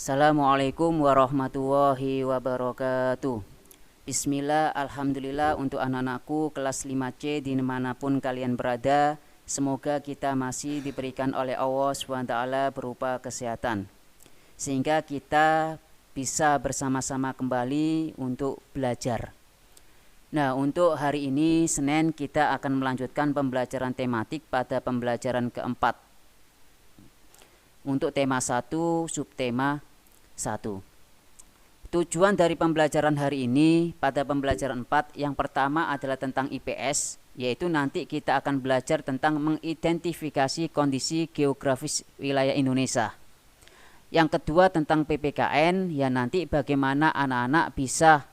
Assalamualaikum warahmatullahi wabarakatuh. Bismillah, alhamdulillah untuk anak-anakku kelas 5C dimanapun kalian berada. Semoga kita masih diberikan oleh Allah SWT berupa kesehatan, sehingga kita bisa bersama-sama kembali untuk belajar. Nah, untuk hari ini Senin kita akan melanjutkan pembelajaran tematik pada pembelajaran keempat. Untuk tema 1, subtema 1. Tujuan dari pembelajaran hari ini pada pembelajaran 4 yang pertama adalah tentang IPS, yaitu nanti kita akan belajar tentang mengidentifikasi kondisi geografis wilayah Indonesia. Yang kedua tentang PPKN, ya nanti bagaimana anak-anak bisa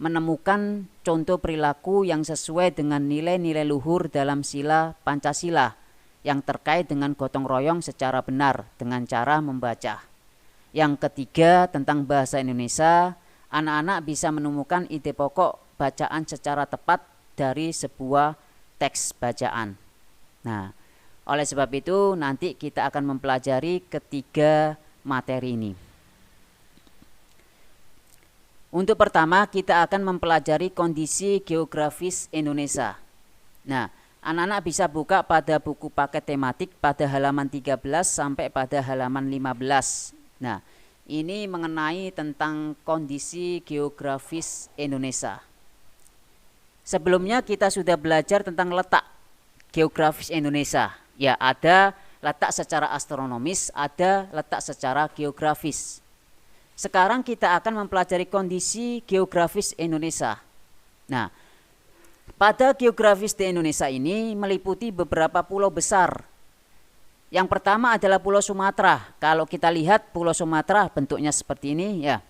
menemukan contoh perilaku yang sesuai dengan nilai-nilai luhur dalam sila Pancasila yang terkait dengan gotong royong secara benar dengan cara membaca. Yang ketiga tentang bahasa Indonesia, anak-anak bisa menemukan ide pokok bacaan secara tepat dari sebuah teks bacaan. Nah, oleh sebab itu nanti kita akan mempelajari ketiga materi ini. Untuk pertama kita akan mempelajari kondisi geografis Indonesia. Nah, anak-anak bisa buka pada buku paket tematik pada halaman 13 sampai pada halaman 15. Nah, ini mengenai tentang kondisi geografis Indonesia. Sebelumnya kita sudah belajar tentang letak geografis Indonesia. Ya, ada letak secara astronomis, ada letak secara geografis. Sekarang kita akan mempelajari kondisi geografis Indonesia. Nah, pada geografis di Indonesia ini meliputi beberapa pulau besar. Yang pertama adalah Pulau Sumatera. Kalau kita lihat Pulau Sumatera bentuknya seperti ini ya.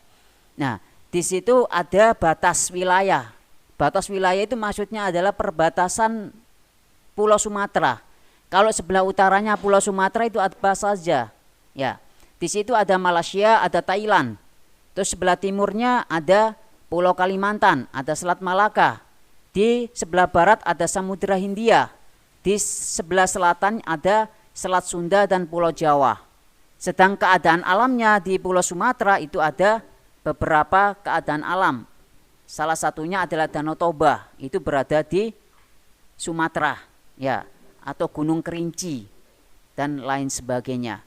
Nah, di situ ada batas wilayah. Batas wilayah itu maksudnya adalah perbatasan Pulau Sumatera. Kalau sebelah utaranya Pulau Sumatera itu apa saja? Ya. Di situ ada Malaysia, ada Thailand. Terus sebelah timurnya ada Pulau Kalimantan, ada Selat Malaka. Di sebelah barat ada Samudra Hindia. Di sebelah selatan ada Selat Sunda dan Pulau Jawa. Sedang keadaan alamnya di Pulau Sumatera itu ada beberapa keadaan alam. Salah satunya adalah Danau Toba, itu berada di Sumatera, ya, atau Gunung Kerinci dan lain sebagainya.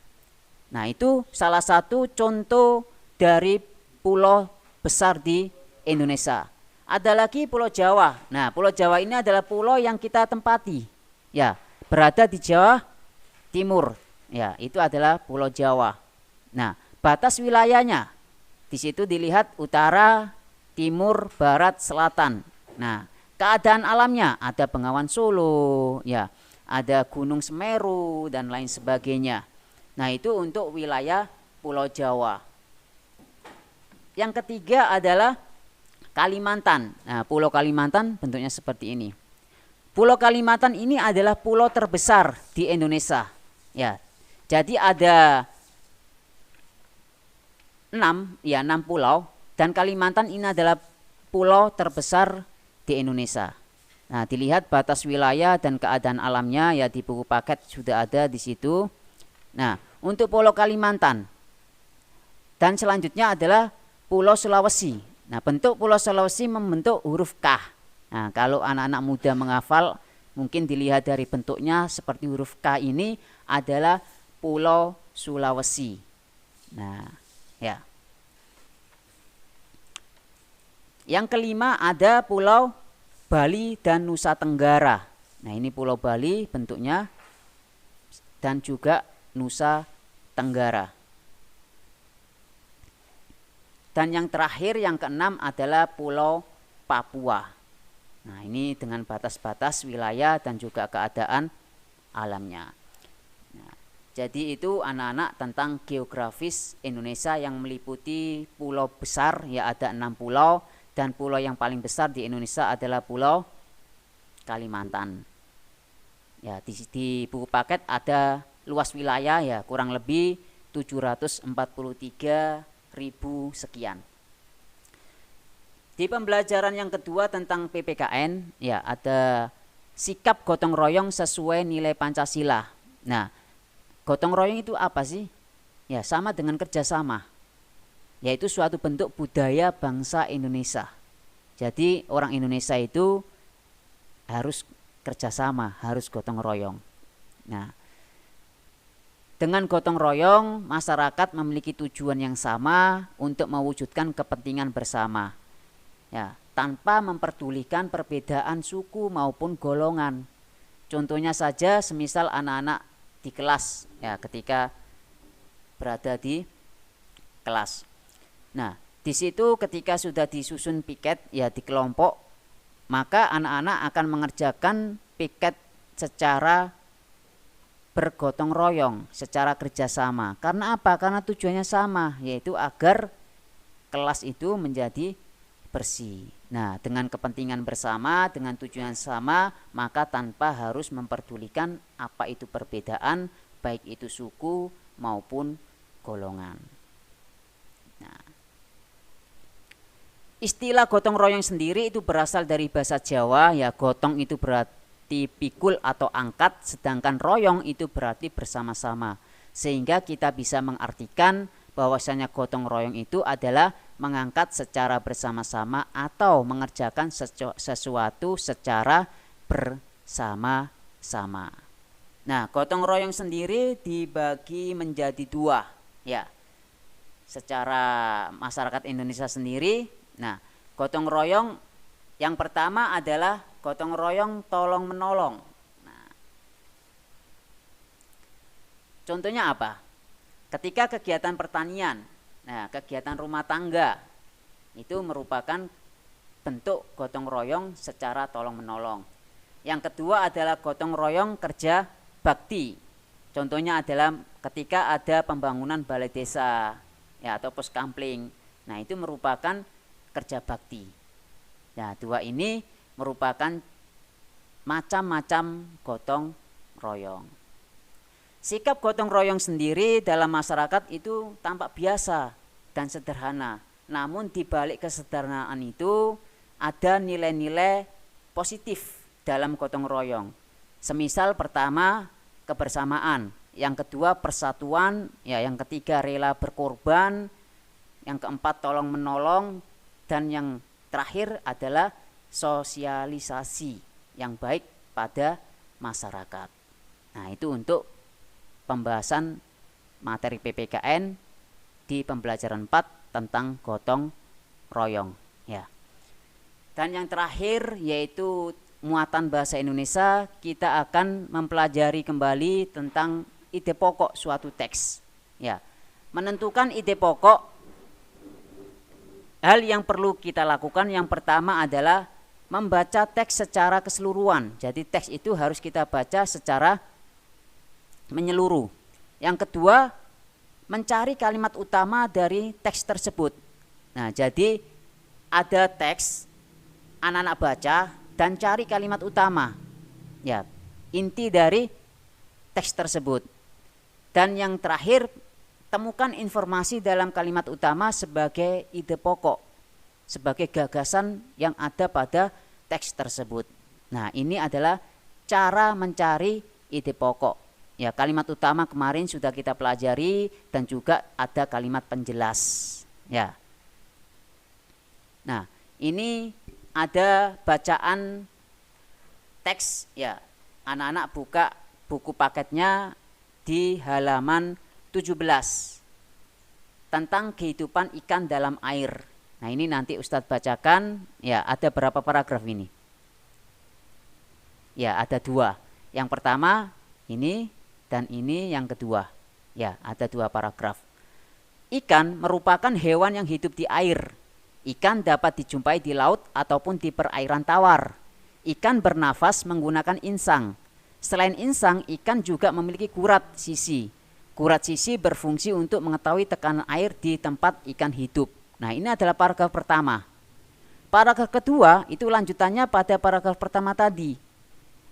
Nah, itu salah satu contoh dari pulau besar di Indonesia. Ada lagi Pulau Jawa. Nah, Pulau Jawa ini adalah pulau yang kita tempati, ya, berada di Jawa Timur, ya, itu adalah Pulau Jawa. Nah, batas wilayahnya di situ dilihat utara, timur, barat, selatan. Nah, keadaan alamnya ada Bengawan Solo, ya, ada Gunung Semeru dan lain sebagainya. Nah, itu untuk wilayah Pulau Jawa. Yang ketiga adalah Kalimantan. Nah, Pulau Kalimantan bentuknya seperti ini. Pulau Kalimantan ini adalah pulau terbesar di Indonesia. Ya, jadi ada 6 pulau dan Kalimantan ini adalah pulau terbesar di Indonesia. Nah, dilihat batas wilayah dan keadaan alamnya ya di buku paket sudah ada di situ. Nah, untuk Pulau Kalimantan dan selanjutnya adalah Pulau Sulawesi. Nah, bentuk Pulau Sulawesi membentuk huruf K. Nah, kalau anak-anak muda menghafal mungkin dilihat dari bentuknya seperti huruf K ini adalah Pulau Sulawesi. Nah, ya. Yang kelima ada Pulau Bali dan Nusa Tenggara. Nah, ini Pulau Bali bentuknya dan juga Nusa Tenggara. Dan yang terakhir yang keenam adalah Pulau Papua. Nah, ini dengan batas-batas wilayah dan juga keadaan alamnya. Nah, jadi itu anak-anak tentang geografis Indonesia yang meliputi pulau besar, ya ada 6 pulau. Dan pulau yang paling besar di Indonesia adalah Pulau Kalimantan. Ya, di buku paket ada luas wilayah ya kurang lebih 743.000 sekian. Di pembelajaran yang kedua tentang PPKN ya ada sikap gotong royong sesuai nilai Pancasila. Nah, gotong royong itu apa sih? Ya, sama dengan kerjasama. yaitu suatu bentuk budaya bangsa Indonesia. Jadi orang Indonesia itu harus kerjasama, harus gotong royong. Nah, dengan gotong royong, masyarakat memiliki tujuan yang sama untuk mewujudkan kepentingan bersama, ya, tanpa memperdulikan perbedaan suku maupun golongan. Contohnya saja, semisal anak-anak di kelas, ya, ketika berada di kelas. Nah, di situ ketika sudah disusun piket, ya, di kelompok, maka anak-anak akan mengerjakan piket secara bergotong royong, secara kerjasama. Karena apa? Karena tujuannya sama, yaitu agar kelas itu menjadi bersih. Nah, dengan kepentingan bersama, dengan tujuan sama, maka tanpa harus memperdulikan apa itu perbedaan, baik itu suku maupun golongan. Nah, istilah gotong royong sendiri itu berasal dari bahasa Jawa, ya, gotong itu berarti pikul atau angkat, sedangkan royong itu berarti bersama-sama. Sehingga kita bisa mengartikan bahwasanya gotong royong itu adalah mengangkat secara bersama-sama atau mengerjakan sesuatu secara bersama-sama. Nah, gotong royong sendiri dibagi menjadi dua, ya. Secara masyarakat Indonesia sendiri, nah, gotong royong yang pertama adalah gotong royong tolong menolong. Nah, contohnya apa? Ketika kegiatan pertanian, nah, kegiatan rumah tangga itu merupakan bentuk gotong royong secara tolong menolong. Yang kedua adalah gotong royong kerja bakti. Contohnya adalah ketika ada pembangunan balai desa, ya, atau pos kampling. Nah, itu merupakan kerja bakti. Nah, dua ini merupakan macam-macam gotong royong. Sikap gotong royong sendiri dalam masyarakat itu tampak biasa dan sederhana. Namun di balik kesederhanaan itu ada nilai-nilai positif dalam gotong royong. Semisal pertama kebersamaan, yang kedua persatuan, ya, yang ketiga rela berkorban, yang keempat tolong menolong, dan yang terakhir adalah sosialisasi yang baik pada masyarakat. Nah, itu untuk pembahasan materi PPKN di pembelajaran 4 tentang gotong royong, ya. Dan yang terakhir yaitu muatan bahasa Indonesia, kita akan mempelajari kembali tentang ide pokok suatu teks, ya. Menentukan ide pokok, hal yang perlu kita lakukan yang pertama adalah membaca teks secara keseluruhan. Jadi teks itu harus kita baca secara menyeluruh. Yang kedua, mencari kalimat utama dari teks tersebut. Nah, jadi ada teks, anak-anak baca dan cari kalimat utama, ya, inti dari teks tersebut. Dan yang terakhir, temukan informasi dalam kalimat utama sebagai ide pokok, sebagai gagasan yang ada pada teks tersebut. Nah, ini adalah cara mencari ide pokok. Ya, kalimat utama kemarin sudah kita pelajari dan juga ada kalimat penjelas, ya. Nah, ini ada bacaan teks, ya. Anak-anak buka buku paketnya di halaman 17 tentang kehidupan ikan dalam air. Nah, ini nanti Ustadz bacakan, ya, ada berapa paragraf ini? Ya, ada 2. Yang pertama ini dan ini yang kedua. Ya, ada 2 paragraf. Ikan merupakan hewan yang hidup di air. Ikan dapat dijumpai di laut ataupun di perairan tawar. Ikan bernafas menggunakan insang. Selain insang, ikan juga memiliki kurat sisi. Kurat sisi berfungsi untuk mengetahui tekanan air di tempat ikan hidup. Nah, ini adalah paragraf pertama. Paragraf kedua itu lanjutannya pada paragraf pertama tadi.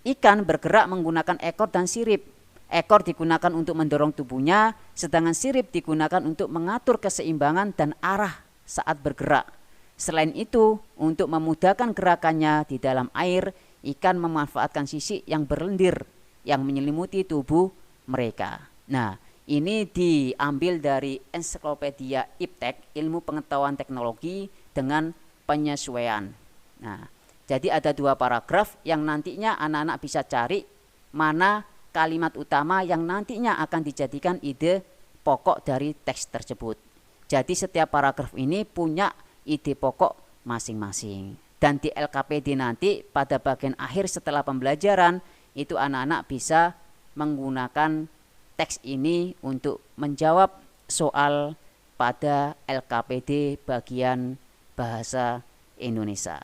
Ikan bergerak menggunakan ekor dan sirip. Ekor digunakan untuk mendorong tubuhnya, sedangkan sirip digunakan untuk mengatur keseimbangan dan arah saat bergerak. Selain itu, untuk memudahkan gerakannya di dalam air, ikan memanfaatkan sisik yang berlendir yang menyelimuti tubuh mereka. Nah, Ini diambil dari Ensiklopedia Iptek, Ilmu Pengetahuan Teknologi dengan penyesuaian. Nah, jadi ada 2 paragraf yang nantinya anak-anak bisa cari mana kalimat utama yang nantinya akan dijadikan ide pokok dari teks tersebut. Jadi setiap paragraf ini punya ide pokok masing-masing. Dan di LKPD nanti pada bagian akhir setelah pembelajaran itu anak-anak bisa menggunakan teks ini untuk menjawab soal pada LKPD bagian bahasa Indonesia.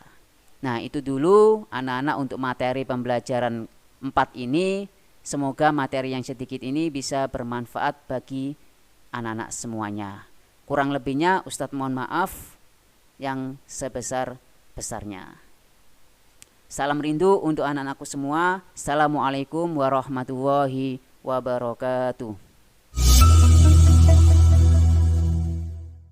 Nah, itu dulu anak-anak untuk materi pembelajaran 4 ini. Semoga materi yang sedikit ini bisa bermanfaat bagi anak-anak semuanya. Kurang lebihnya Ustadz mohon maaf yang sebesar-besarnya. Salam rindu untuk anak-anakku semua. Assalamualaikum warahmatullahi wabarakatuh.